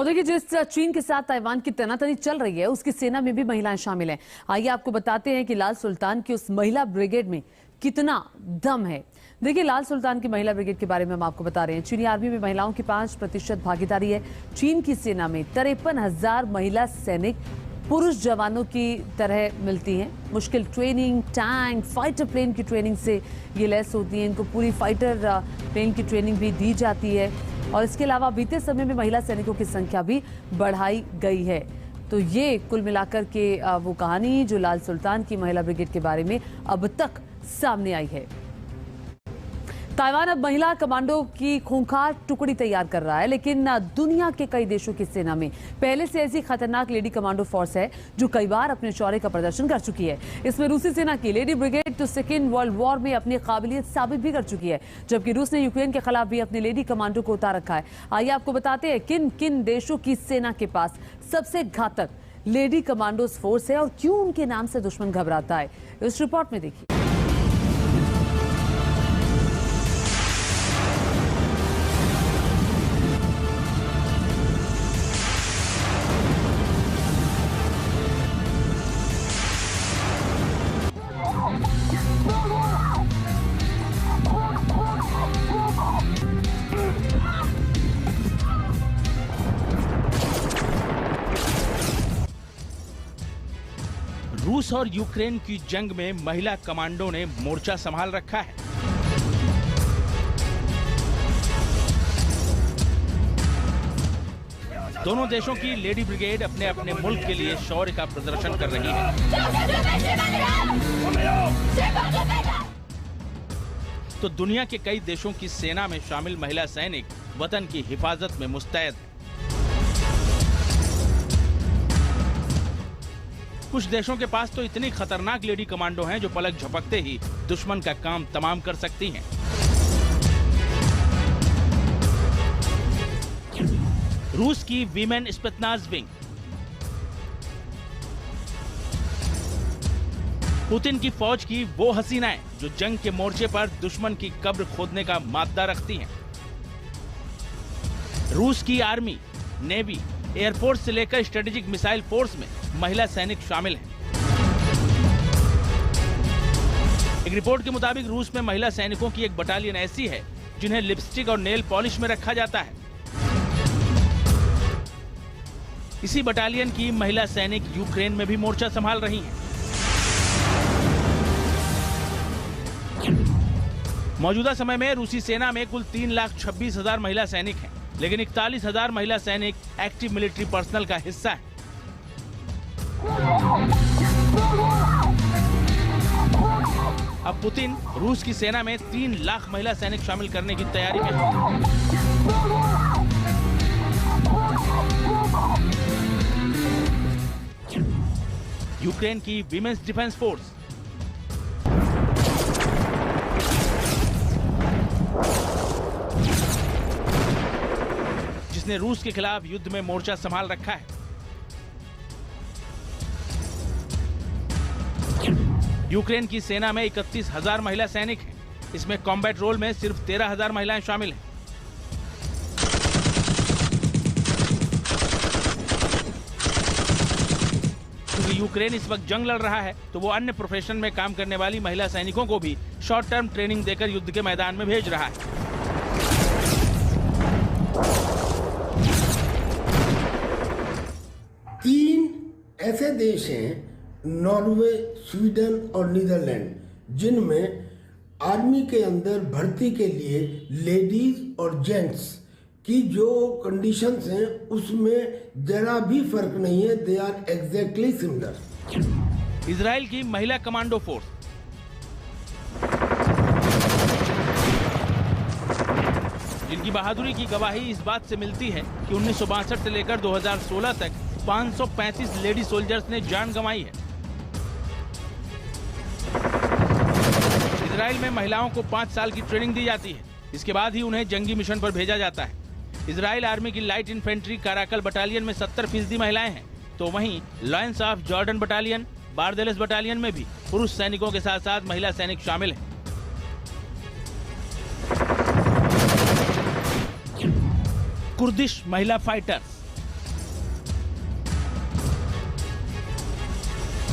और देखिए, जिस चीन के साथ ताइवान की तनातनी चल रही है, उसकी सेना में भी महिलाएं शामिल हैं। आइए आपको बताते हैं कि लाल सुल्तान की उस महिला ब्रिगेड में कितना दम है। देखिए, लाल सुल्तान की महिला ब्रिगेड के बारे में हम आपको बता रहे हैं। चीनी आर्मी में महिलाओं की 5% भागीदारी है। चीन की सेना में 53,000 महिला सैनिक पुरुष जवानों की तरह मिलती हैं। मुश्किल ट्रेनिंग, टैंक, फाइटर प्लेन की ट्रेनिंग से ये लैस होती हैं। इनको पूरी फाइटर प्लेन की ट्रेनिंग भी दी जाती है। और इसके अलावा बीते समय में महिला सैनिकों की संख्या भी बढ़ाई गई है। तो ये कुल मिलाकर के वो कहानी जो लाल सुल्तान की महिला ब्रिगेड के बारे में अब तक सामने आई है। ताइवान अब महिला कमांडो की खूंखार टुकड़ी तैयार कर रहा है, लेकिन दुनिया के कई देशों की सेना में पहले से ऐसी खतरनाक लेडी कमांडो फोर्स है जो कई बार अपने शौर्य का प्रदर्शन कर चुकी है। इसमें रूसी सेना की लेडी ब्रिगेड तो सेकेंड वर्ल्ड वॉर में अपनी काबिलियत साबित भी कर चुकी है, जबकि रूस ने यूक्रेन के खिलाफ भी अपने लेडी कमांडो को उतार रखा है। आइए आपको बताते हैं किन किन देशों की सेना के पास सबसे घातक लेडी कमांडोज फोर्स है और क्यों उनके नाम से दुश्मन घबराता है। इस रिपोर्ट में देखिए। रूस और यूक्रेन की जंग में महिला कमांडो ने मोर्चा संभाल रखा है। दोनों देशों की लेडी ब्रिगेड अपने अपने मुल्क के लिए शौर्य का प्रदर्शन कर रही है। तो दुनिया के कई देशों की सेना में शामिल महिला सैनिक वतन की हिफाजत में मुस्तैद हैं। कुछ देशों के पास तो इतनी खतरनाक लेडी कमांडो हैं जो पलक झपकते ही दुश्मन का काम तमाम कर सकती हैं। रूस की वीमेन स्पेत्नाज विंग, पुतिन की फौज की वो हसीनाएं जो जंग के मोर्चे पर दुश्मन की कब्र खोदने का मादा रखती हैं। रूस की आर्मी, नेवी, एयरफोर्स से लेकर स्ट्रेटेजिक मिसाइल फोर्स में महिला सैनिक शामिल हैं। एक रिपोर्ट के मुताबिक रूस में महिला सैनिकों की एक बटालियन ऐसी है जिन्हें लिपस्टिक और नेल पॉलिश में रखा जाता है। इसी बटालियन की महिला सैनिक यूक्रेन में भी मोर्चा संभाल रही हैं। मौजूदा समय में रूसी सेना में कुल 3,26,000 महिला सैनिक हैं, लेकिन 41,000 महिला सैनिक एक्टिव मिलिट्री पर्सनल का हिस्सा है। अब पुतिन रूस की सेना में 3 लाख महिला सैनिक शामिल करने की तैयारी में है। यूक्रेन की विमेंस डिफेंस फोर्स, जिसने रूस के खिलाफ युद्ध में मोर्चा संभाल रखा है। यूक्रेन की सेना में 31,000 महिला सैनिक हैं। इसमें कॉम्बैट रोल में सिर्फ 13,000 महिलाएं शामिल हैं। क्योंकि यूक्रेन इस वक्त जंग लड़ रहा है, तो वो अन्य प्रोफेशन में काम करने वाली महिला सैनिकों को भी शॉर्ट टर्म ट्रेनिंग देकर युद्ध के मैदान में भेज रहा है। ऐसे देश हैं, नॉर्वे, स्वीडन और नीदरलैंड, जिनमें आर्मी के अंदर भर्ती के लिए लेडीज और जेंट्स की जो कंडीशंस हैं उसमें जरा भी फर्क नहीं है। They are exactly similar. Israel की महिला कमांडो फोर्स, जिनकी बहादुरी की गवाही इस बात से मिलती है कि 1962 से लेकर 2016 तक 535 लेडी सोल्जर्स ने जान गंवाई है। इजराइल में महिलाओं को 5 साल की ट्रेनिंग दी जाती है। इसके बाद ही उन्हें जंगी मिशन पर भेजा जाता है। इजराइल आर्मी की लाइट इन्फेंट्री काराकल बटालियन में 70% महिलाएं हैं, तो वहीं Lions of Jordan battalion, Bardelas battalion में भी पुरुष सैनिकों के साथ साथ महिला सैनिक शामिल हैं। कुर्दिश महिला फाइटर्स,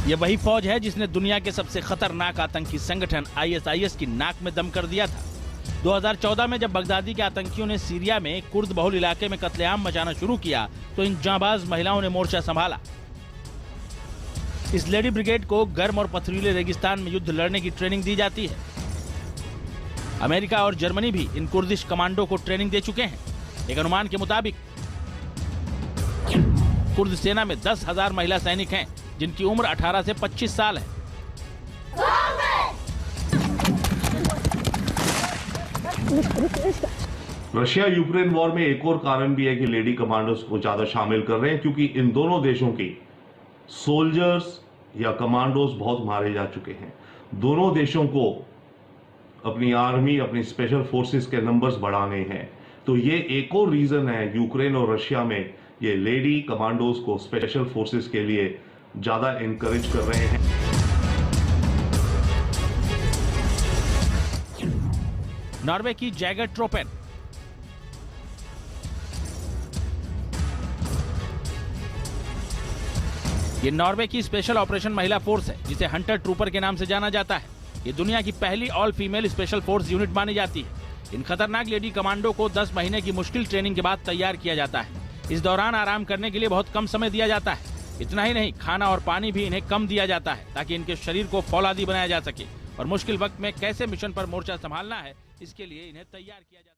ये वही फौज है जिसने दुनिया के सबसे खतरनाक आतंकी संगठन ISIS की नाक में दम कर दिया था। 2014 में जब बगदादी के आतंकियों ने सीरिया में कुर्द बहुल इलाके में कत्लेआम मचाना शुरू किया तो इन जांबाज महिलाओं ने मोर्चा संभाला। इस लेडी ब्रिगेड को गर्म और पथरीले रेगिस्तान में युद्ध लड़ने की ट्रेनिंग दी जाती है। अमेरिका और जर्मनी भी इन कुर्दिश कमांडो को ट्रेनिंग दे चुके हैं। एक अनुमान के मुताबिक कुर्द सेना में 10,000 महिला सैनिक हैं जिनकी उम्र 18 से 25 साल है। रशिया यूक्रेन वॉर में एक और कारण भी है कि लेडी कमांडोज को ज्यादा शामिल कर रहे हैं, क्योंकि इन दोनों देशों की सोल्जर्स या कमांडोज बहुत मारे जा चुके हैं। दोनों देशों को अपनी आर्मी, अपनी स्पेशल फोर्सेस के नंबर्स बढ़ाने हैं। तो ये एक और रीजन है यूक्रेन और रशिया में ये लेडी कमांडोज को स्पेशल फोर्सेस के लिए ज्यादा एनकरेज कर रहे हैं। नॉर्वे की जैगर ट्रोपेन। ये नॉर्वे की स्पेशल ऑपरेशन महिला फोर्स है जिसे हंटर ट्रूपर के नाम से जाना जाता है। ये दुनिया की पहली all female special force unit मानी जाती है। इन खतरनाक लेडी कमांडो को 10 महीने की मुश्किल ट्रेनिंग के बाद तैयार किया जाता है। इस दौरान आराम करने के लिए बहुत कम समय दिया जाता है। इतना ही नहीं, खाना और पानी भी इन्हें कम दिया जाता है ताकि इनके शरीर को फौलादी बनाया जा सके और मुश्किल वक्त में कैसे मिशन पर मोर्चा संभालना है इसके लिए इन्हें तैयार किया जाता है।